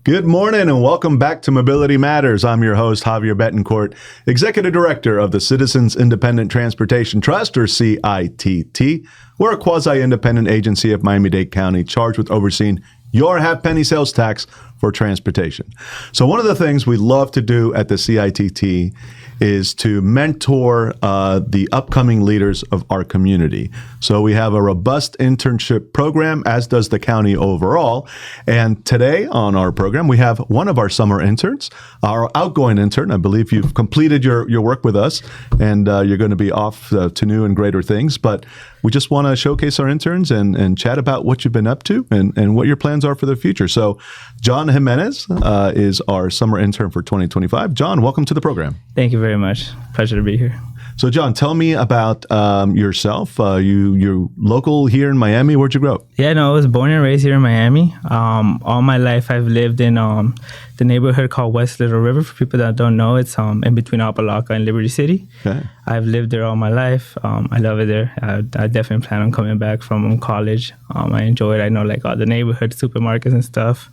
Good morning and welcome back to Mobility Matters. I'm your host, Javier Betancourt, Executive Director of the Citizens Independent Transportation Trust, or CITT. We're a quasi-independent agency of Miami-Dade County charged with overseeing your half-penny sales tax for transportation. So one of the things we love to do at the CITT is to mentor the upcoming leaders of our community. So we have a robust internship program, as does the county overall. And today on our program, we have one of our summer interns, our outgoing intern. I believe you've completed your work with us, and you're going to be off to new and greater things. But we just want to showcase our interns and chat about what you've been up to and what your plans are for the future. So John Jimenez is our summer intern for 2025. John, welcome to the program. Thank you very much. Pleasure to be here. So John, tell me about yourself. You're local here in Miami. Where'd you grow up? Yeah, no, I was born and raised here in Miami. All my life, I've lived in the neighborhood called West Little River. For people that don't know, it's in between Apalaca and Liberty City. Okay. I've lived there all my life. I love it there. I definitely plan on coming back from college. I enjoy it. I know all the neighborhood supermarkets and stuff.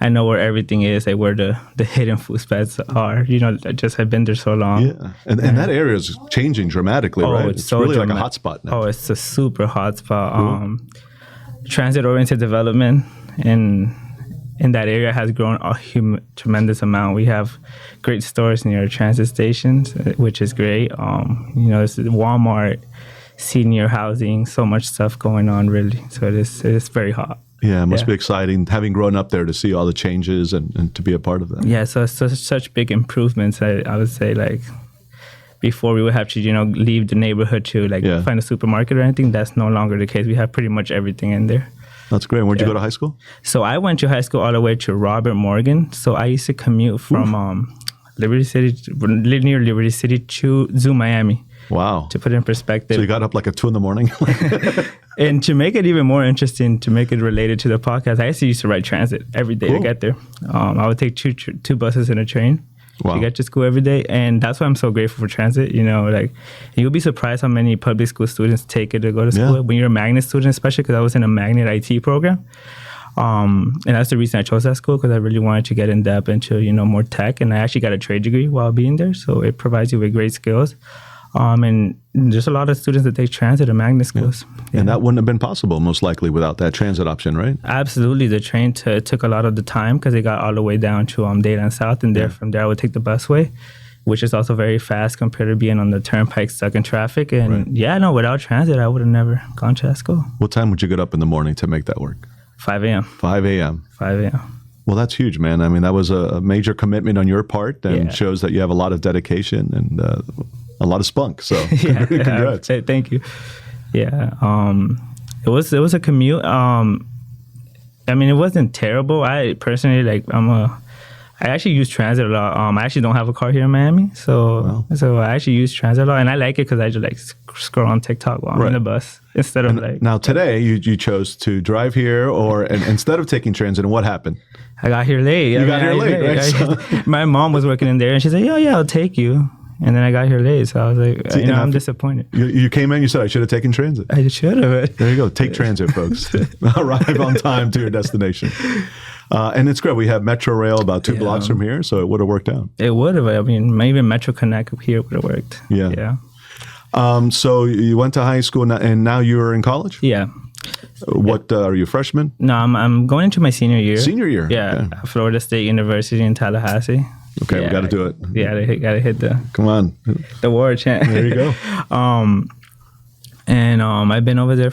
I know where everything is, where the hidden food spots are. I've been there so long. Yeah, and that area is changing dramatically, right? It's so really like a hot spot now. Oh, it's a super hot spot. Cool. Transit-oriented development in that area has grown a tremendous amount. We have great stores near transit stations, which is great. It's Walmart, senior housing, so much stuff going on, really. So it is very hot. Yeah, it must be exciting having grown up there to see all the changes and to be a part of that. Yeah, so such big improvements. I would say before we would have to leave the neighborhood to find a supermarket or anything. That's no longer the case. We have pretty much everything in there. That's great. Where'd you go to high school? So I went to high school all the way to Robert Morgan. So I used to commute from Liberty City, near Liberty City to Zoo, Miami. Wow. To put it in perspective. So you got up at 2 a.m? And to make it even more interesting, to make it related to the podcast, I actually used to ride transit every day to get there. I would take two buses and a train to get to school every day. And that's why I'm so grateful for transit. You'll be surprised how many public school students take it to go to school. Yeah. When you're a magnet student, especially because I was in a magnet IT program. And that's the reason I chose that school, because I really wanted to get in depth into, more tech. And I actually got a trade degree while being there. So it provides you with great skills. And there's a lot of students that take transit and magnet schools. Yeah. And that wouldn't have been possible, most likely, without that transit option, right? Absolutely. The train took a lot of the time because it got all the way down to Dade and South. And from there, I would take the busway, which is also very fast compared to being on the turnpike stuck in traffic. And without transit, I would have never gone to that school. What time would you get up in the morning to make that work? 5 a.m. 5 a.m. 5 a.m. Well, that's huge, man. I mean, that was a major commitment on your part and shows that you have a lot of dedication and a lot of spunk. So congrats. Thank you. Yeah. It was a commute. It wasn't terrible. I personally, I actually use transit a lot. I actually don't have a car here in Miami. So I actually use transit a lot. And I like it because I just scroll on TikTok while I'm in the bus instead of Now today you chose to drive here and instead of taking transit, and what happened? I got here late. You got here late, right? My mom was working in there and she said, yeah, I'll take you. And then I got here late, so I was like, I'm disappointed. You came in, you said, I should have taken transit. I should have. There you go. Take transit, folks. Arrive on time to your destination. And it's great. We have Metro Rail about 2 blocks from here, so it would have worked out. It would have. Maybe Metro Connect here would have worked. Yeah. So you went to high school, and now you're in college? Yeah. What, are you a freshman? No, I'm going into my senior year. Senior year? Yeah. Florida State University in Tallahassee. Okay, we got to do it. Yeah, gotta hit Come on. The war chant. There you go. I've been over there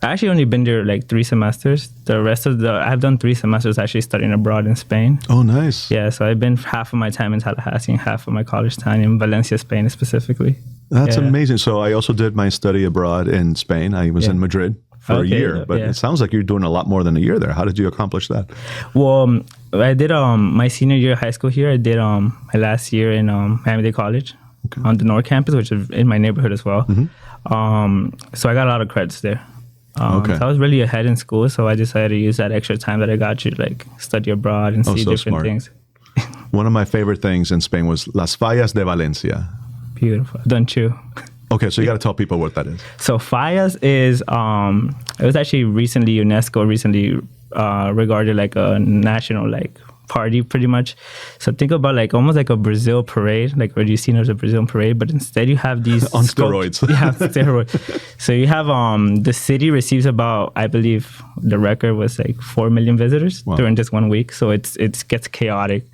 I actually only been there 3 semesters. The rest of I've done 3 semesters actually studying abroad in Spain. Oh, nice. Yeah, so I've been half of my time in Tallahassee and half of my college time in Valencia, Spain specifically. That's amazing. So I also did my study abroad in Spain. I was in Madrid for a year, but it sounds like you're doing a lot more than a year there. How did you accomplish that? Well, I did my senior year of high school here. I did my last year in Miami-Dade College on the North Campus, which is in my neighborhood as well. Mm-hmm. So I got a lot of credits there. So I was really ahead in school, so I decided to use that extra time that I got to study abroad and see different things. One of my favorite things in Spain was Las Fallas de Valencia. Beautiful. Don't you? Okay, so you got to tell people what that is. So Fallas is, it was actually UNESCO recently regarded like a national like party pretty much. So think about like almost like a Brazil parade, like what you've seen as a Brazilian parade, but instead you have these on steroids. Yeah, steroids. So you have the city receives about, I believe the record was like 4 million visitors during just 1 week. So it gets chaotic.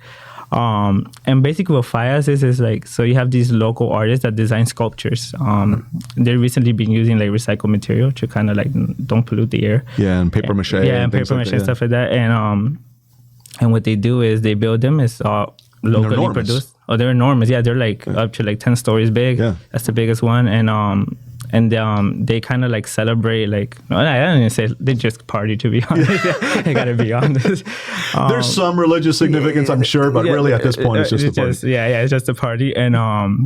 And basically what FIAS is like, so you have these local artists that design sculptures. They've recently been using like recycled material to kind of like don't pollute the air. Yeah, and paper mache. Yeah, and paper mache and stuff like that. And what they do is they build them. It's locally produced. Oh, they're enormous. Yeah, they're like up to like 10 stories big. Yeah. That's the biggest one. And they kind of like celebrate, like, no, I don't even say they just party, to be honest. I gotta be honest. There's some religious significance, I'm sure, but really at this point, it's just a party. It's just a party. And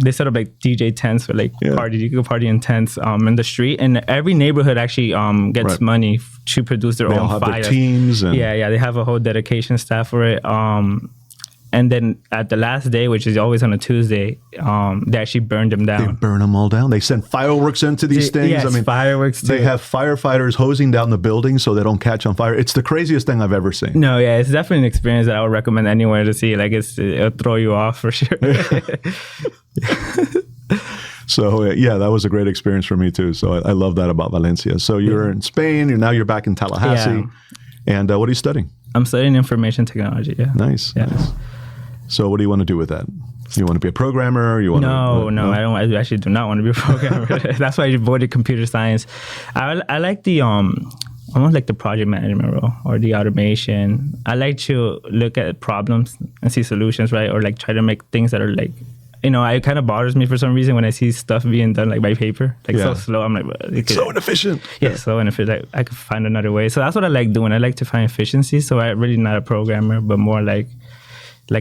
they set up like DJ tents for like party. You can go party in tents in the street. And every neighborhood actually gets money to produce their own all have fires. Their teams. And they have a whole dedication staff for it. And then at the last day, which is always on a Tuesday, they actually burned them down. They burn them all down. They send fireworks into these things. Yes, fireworks too. They have firefighters hosing down the building so they don't catch on fire. It's the craziest thing I've ever seen. No, yeah, it's definitely an experience that I would recommend anywhere to see. Like, it'll throw you off for sure. So, that was a great experience for me too. So I love that about Valencia. So you're in Spain, now you're back in Tallahassee. Yeah. And what are you studying? I'm studying information technology, yeah. Nice. So what do you want to do with that? You want to be a programmer? No, I actually do not want to be a programmer. That's why I avoided computer science. I like the almost like the project management role or the automation. I like to look at problems and see solutions, right? Or like try to make things that are like, it kind of bothers me for some reason when I see stuff being done like by paper, like so slow. I'm like, it's so inefficient. Yeah, so inefficient. Like, I could find another way. So that's what I like doing. I like to find efficiency. So I'm really not a programmer, but more like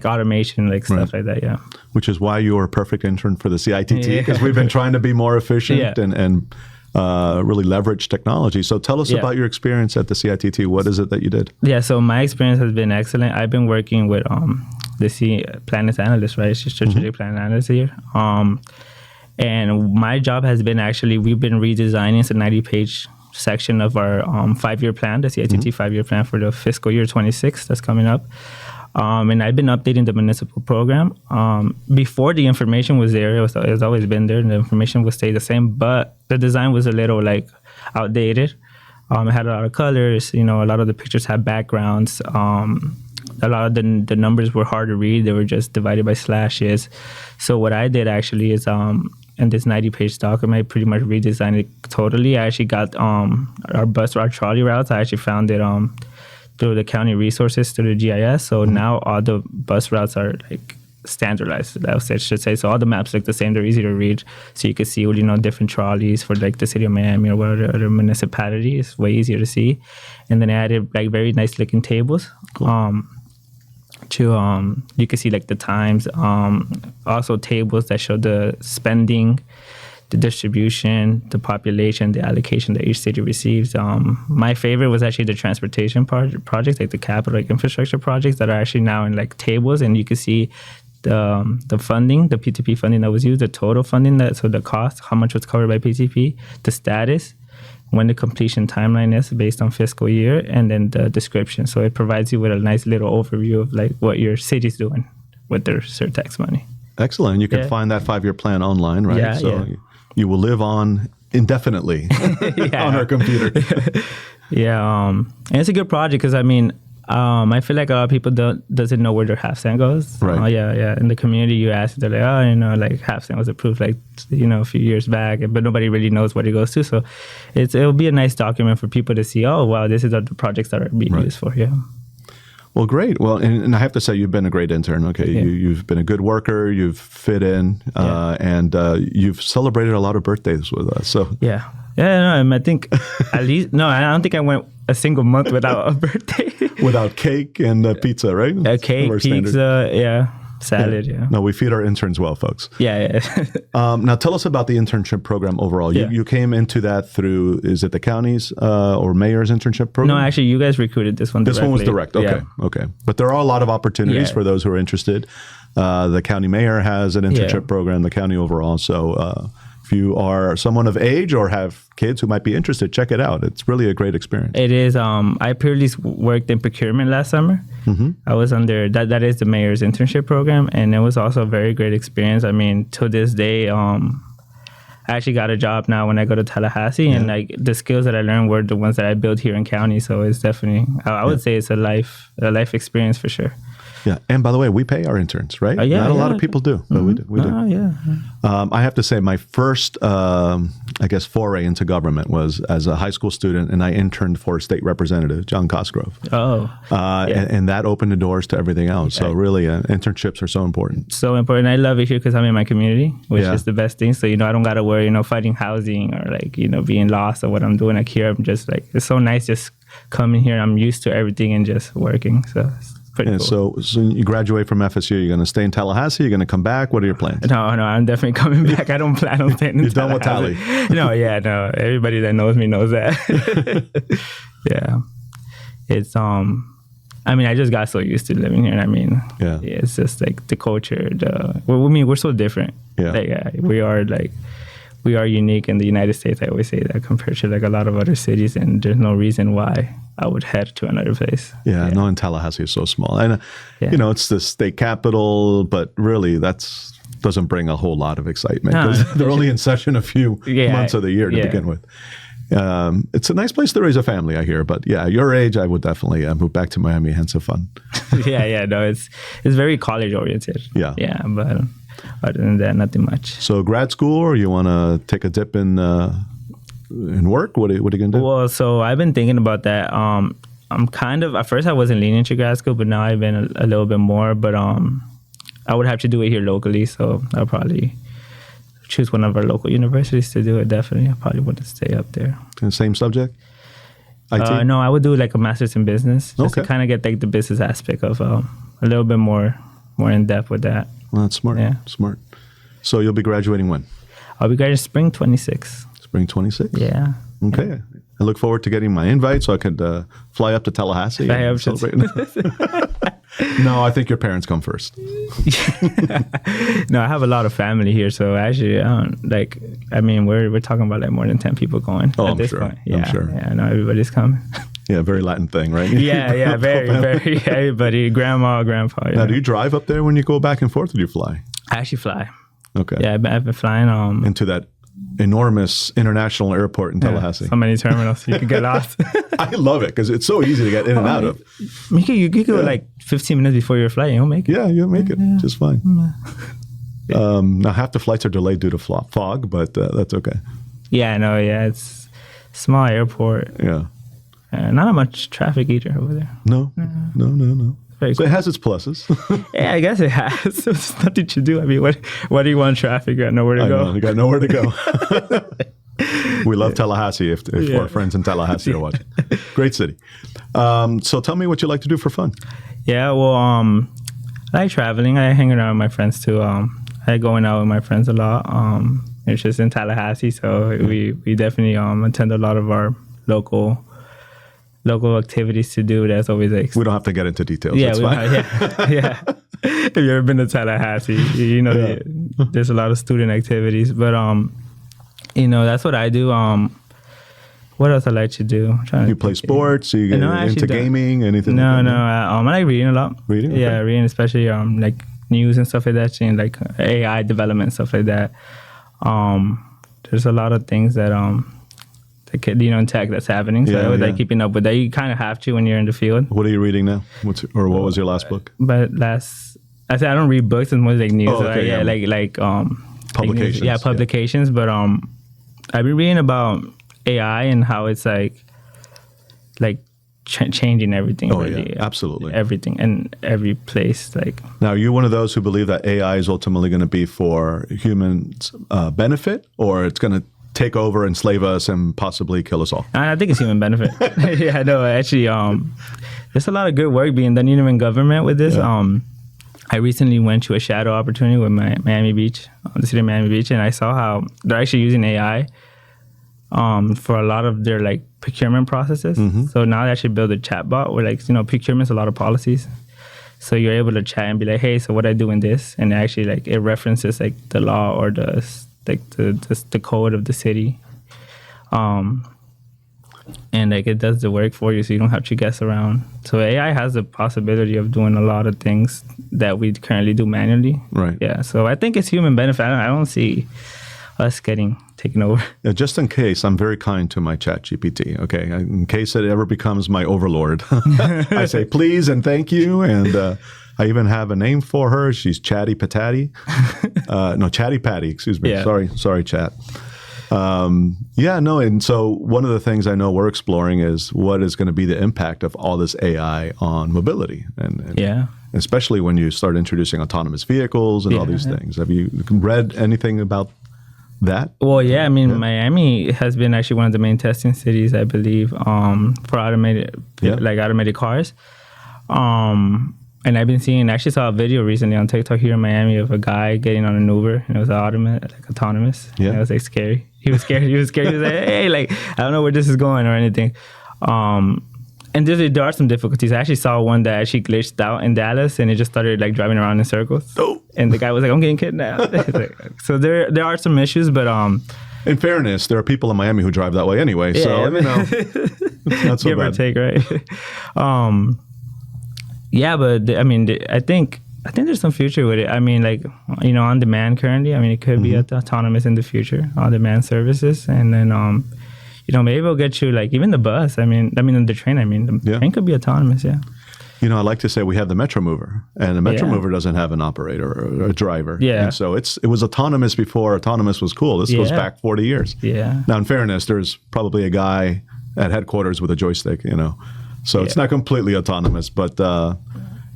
automation, like stuff like that, yeah. Which is why you are a perfect intern for the CITT, because we've been trying to be more efficient and really leverage technology. So tell us about your experience at the CITT. What is it that you did? Yeah, so my experience has been excellent. I've been working with the planets analyst, right? It's just strategic planet analyst here. And my job has been we've been redesigning the 90-page section of our 5-year plan, the CITT 5-year plan for the fiscal year 26 that's coming up. And I've been updating the municipal program. Before the information was there, it's always been there, and the information would stay the same, but the design was a little like outdated. It had a lot of colors, a lot of the pictures had backgrounds. A lot of the numbers were hard to read. They were just divided by slashes. So what I did actually is in this 90-page document, I pretty much redesigned it totally. I actually got our trolley routes. I actually found it through the county resources, through the GIS. So now all the bus routes are like standardized, I should say. So all the maps look the same. They're easy to read. So you can see, different trolleys for like the city of Miami or whatever other municipality. It's way easier to see. And then I added like very nice looking tables. Cool. You can see like the times, also tables that show the spending, the distribution, the population, the allocation that each city receives. My favorite was actually the transportation projects, like the capital, like infrastructure projects that are actually now in like tables, and you can see the funding, the P2P funding that was used, the total funding, so the cost, how much was covered by P2P, the status, when the completion timeline is based on fiscal year, and then the description. So it provides you with a nice little overview of like what your city's doing with their surtax money. Excellent. You can find that 5-year plan online, right? Yeah, you will live on indefinitely on our computer. And it's a good project because I feel like a lot of people doesn't know where their half cent goes. Right. In the community, you ask, they're like, like half cent was approved like a few years back, but nobody really knows what it goes to. So it'll be a nice document for people to see. Oh wow, this is the projects that are being used for. Yeah. Well, great. Well, and I have to say, you've been a great intern. Okay, you've been a good worker. You've fit in, and you've celebrated a lot of birthdays with us. So I think at least I don't think I went a single month without a birthday. Without cake and pizza, right? Cake, pizza, salad. Yeah. No, we feed our interns well, folks. Yeah. Now, tell us about the internship program overall. You came into that through, is it the county's or mayor's internship program? No, actually, you guys recruited this one directly. This one was direct. Okay. But there are a lot of opportunities for those who are interested. The county mayor has an internship program, the county overall. So if you are someone of age or have kids who might be interested, check it out. It's really a great experience. It is. I purely worked in procurement last summer. I was under that is the mayor's internship program, and it was also a very great experience. I mean, to this day, I actually got a job now when I go to Tallahassee, and like the skills that I learned were the ones that I built here in county. So it's definitely, I would say it's a life experience for sure. Yeah, and by the way, we pay our interns, right? Not a lot of people do, but we do. Yeah. I have to say, my first, I guess, foray into government was as a high school student, and I interned for State Representative John Cosgrove. And that opened the doors to everything else. So really, internships are so important. So important. I love it here because I'm in my community, which is the best thing. So, I don't got to worry, fighting housing or like, being lost or what I'm doing. Like here, I'm just like, it's so nice just coming here. I'm used to everything and just working. So pretty cool. So you graduate from FSU. You're going to stay in Tallahassee? You're going to come back? What are your plans? No, I'm definitely coming back. I don't plan on staying in You're done with Tally? No. Everybody that knows me knows that. Yeah. It's, I just got so used to living here. And I mean, it's just like the culture. We're so different. Yeah. Like, we are unique in the United States. I always say that compared to like a lot of other cities, and there's no reason why I would head to another place. Yeah. No, and Tallahassee is so small. And, it's the state capital, but really doesn't bring a whole lot of excitement because they're only in session a few months of the year to begin with. It's a nice place to raise a family, I hear. But yeah, your age, I would definitely move back to Miami, hence have fun. No, it's very college oriented. Yeah, but other than that, nothing much. So grad school, or you want to take a dip in work? What are you going to do? Well, so I've been thinking about that. I'm at first I wasn't leaning to grad school, but now I've been a little bit more. But I would have to do it here locally, so I'll probably choose one of our local universities to do it. Definitely, I probably want to stay up there. Same subject? IT? No, I would do like a master's in business, just to kind of get like the business aspect of a little bit more in depth with that. Well, that's smart. Yeah. Smart. So you'll be graduating when? I'll be graduating spring 26. Spring 26? Yeah. Okay. Yeah. I look forward to getting my invite so I could fly up to Tallahassee and celebrate. No, I think your parents come first. No, I have a lot of family here, so actually, we're talking about like more than 10 people going at this point. Yeah, I'm sure. Yeah, I know everybody's coming. Yeah, very Latin thing, right? Yeah, very, very, everybody, grandma, grandpa. Yeah. Now, do you drive up there when you go back and forth, or do you fly? I actually fly. Okay. Yeah, I've been flying. Into that enormous international airport in Tallahassee. So many terminals, you could get lost. I love it because it's so easy to get in and out of. You could go like 15 minutes before your flight, you'll make it. Yeah, you'll make it just fine. Now, half the flights are delayed due to fog, but that's okay. Yeah, I know. Yeah, it's a small airport. Yeah. Not much traffic either over there. No. So it has its pluses. Yeah, I guess it has. So there's nothing to do. I mean, what do you want traffic? You got nowhere to go. You got nowhere to go. We love Tallahassee if our friends in Tallahassee are watching. Great city. So tell me what you like to do for fun. Yeah, well, I like traveling. I hang around with my friends too. I like going out with my friends a lot. It's just in Tallahassee, so we definitely attend a lot of our local activities to do. That's always like, we don't have to get into details. Yeah, that's fine. Yeah. If you've ever been to Tallahassee, there's a lot of student activities. But that's what I do. What else I like to do? You play sports? You get into gaming? Anything? No. I like reading a lot. Reading? Okay. Yeah, reading, especially like news and stuff like that, seeing like AI development, stuff like that. There's a lot of things that in tech that's happening. So I was like keeping up with that. You kind of have to when you're in the field. What are you reading now? What was your last book? I said I don't read books. It's more like news. Oh, okay, like publications. Like news, publications. But I've been reading about AI and how it's like changing everything. Oh, really. Yeah, absolutely. Everything and every place. Like now, are you one of those who believe that AI is ultimately going to be for humans' benefit, or it's going to take over, enslave us, and possibly kill us all? I think it's human benefit. Yeah, no, actually, there's a lot of good work being done even in government with this. Yeah. I recently went to a shadow opportunity with Miami Beach, the city of Miami Beach, and I saw how they're actually using AI for a lot of their like procurement processes. Mm-hmm. So now they actually build a chat bot where procurement's a lot of policies. So you're able to chat and be like, hey, so what I do in this? And actually it references like the law or the like the code of the city. And like it does the work for you, so you don't have to guess around. So AI has the possibility of doing a lot of things that we currently do manually. Right. Yeah. So I think it's human benefit. I don't see us getting taken over. Yeah, just in case, I'm very kind to my chat GPT. Okay, in case it ever becomes my overlord, I say please and thank you, and I even have a name for her. She's Chatty Patati. No, Chatty Patty. Excuse me. Yeah. Sorry, chat. And so one of the things I know we're exploring is what is going to be the impact of all this AI on mobility, and especially when you start introducing autonomous vehicles and all these things. Have you read anything about that? Well, yeah, I mean, Miami has been actually one of the main testing cities, I believe, for automated cars. And I've been actually saw a video recently on TikTok here in Miami of a guy getting on an Uber, and it was autonomous. Yeah. And it was like scary. He was scared. He was like, hey, like, I don't know where this is going or anything. And there are some difficulties. I actually saw one that actually glitched out in Dallas, and it just started like driving around in circles. Oh. And the guy was like, I'm getting kidnapped. So there are some issues, but in fairness, there are people in Miami who drive that way anyway. Yeah, so it's not so give bad. Or take, right? But I mean, I think there's some future with it. I mean, like, on demand currently. I mean, it could be autonomous in the future, on demand services, and then maybe we'll get you like even the bus. I mean the train. I mean, the train could be autonomous. Yeah. I like to say we have the Metro Mover, and the Metro Mover doesn't have an operator or a driver. Yeah. And so it was autonomous before autonomous was cool. This goes back 40 years. Yeah. Now, in fairness, there's probably a guy at headquarters with a joystick, So it's not completely autonomous, but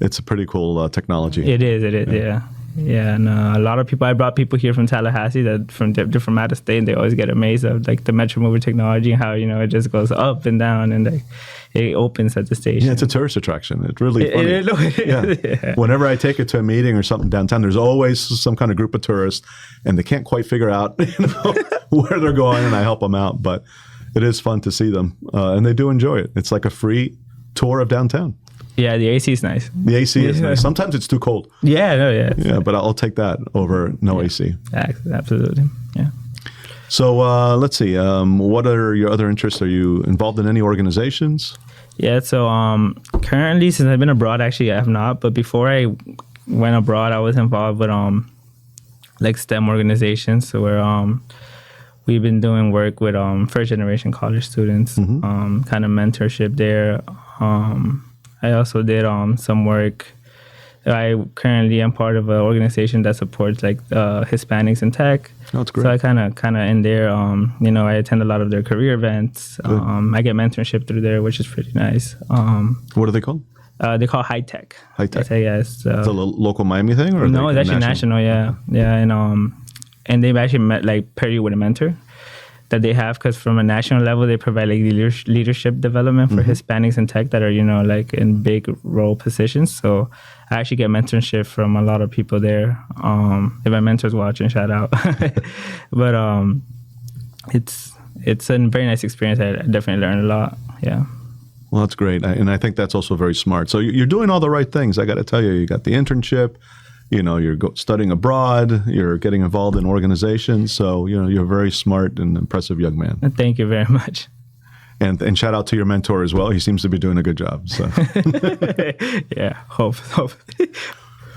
it's a pretty cool technology. It is, yeah. Yeah, and a lot of people, I brought people here from Tallahassee that from different out of state, and they always get amazed of like the Metro Mover technology and how, it just goes up and down and like it opens at the station. Yeah, it's a tourist attraction. It's really funny. Yeah. Whenever I take it to a meeting or something downtown, there's always some kind of group of tourists, and they can't quite figure out where they're going, and I help them out. But it is fun to see them, and they do enjoy it. It's like a free tour of downtown. Yeah, the AC is nice. The AC is nice. Sometimes it's too cold. Yeah, but I'll take that over no AC. Absolutely, yeah. So let's see. What are your other interests? Are you involved in any organizations? Yeah, so currently, since I've been abroad, actually I have not. But before I went abroad, I was involved with like STEM organizations. So we've been doing work with first generation college students, kind of mentorship there. I also did some work. I currently am part of an organization that supports like Hispanics in tech. Oh, that's great. So I kind of in there. I attend a lot of their career events. I get mentorship through there, which is pretty nice. What are they called? They call High Tech. High Tech. Yes. It's a local Miami thing, or no? It's actually national. Yeah. And they've actually pair you with a mentor that they have, because from a national level they provide like leadership development for Hispanics in tech that are like in big role positions. So I actually get mentorship from a lot of people there. If my mentor's watching, shout out. But it's a very nice experience. I definitely learned a lot. Yeah. Well, that's great, and I think that's also very smart. So you're doing all the right things. I got to tell you, you got the internship. You're studying abroad, you're getting involved in organizations. So, you're a very smart and impressive young man. Thank you very much. And shout out to your mentor as well. He seems to be doing a good job. So. Yeah, hope.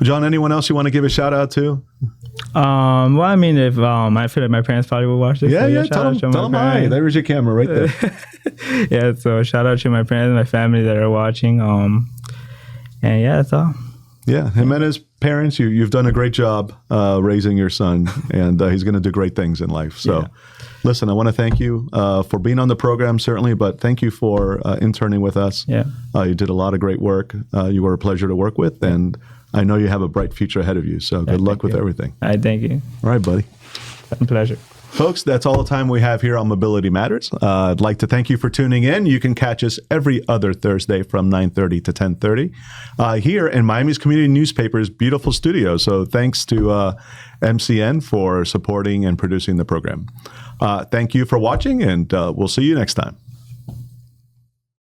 John, anyone else you want to give a shout out to? Well, I mean, if I feel like my parents probably will watch this. Yeah, tell them hi. There's your camera right there. Yeah, so shout out to my parents and my family that are watching. And yeah, that's all. Yeah, Jimenez parents, you've done a great job raising your son, and he's going to do great things in life. So, Listen, I want to thank you for being on the program, certainly, but thank you for interning with us. Yeah, you did a lot of great work. You were a pleasure to work with, and I know you have a bright future ahead of you. So good luck with everything. I thank you. All right, buddy. A pleasure. Folks, that's all the time we have here on Mobility Matters. I'd like to thank you for tuning in. You can catch us every other Thursday from 9:30 to 10:30 here in Miami's Community Newspaper's beautiful studio. So thanks to MCN for supporting and producing the program. Thank you for watching, and we'll see you next time.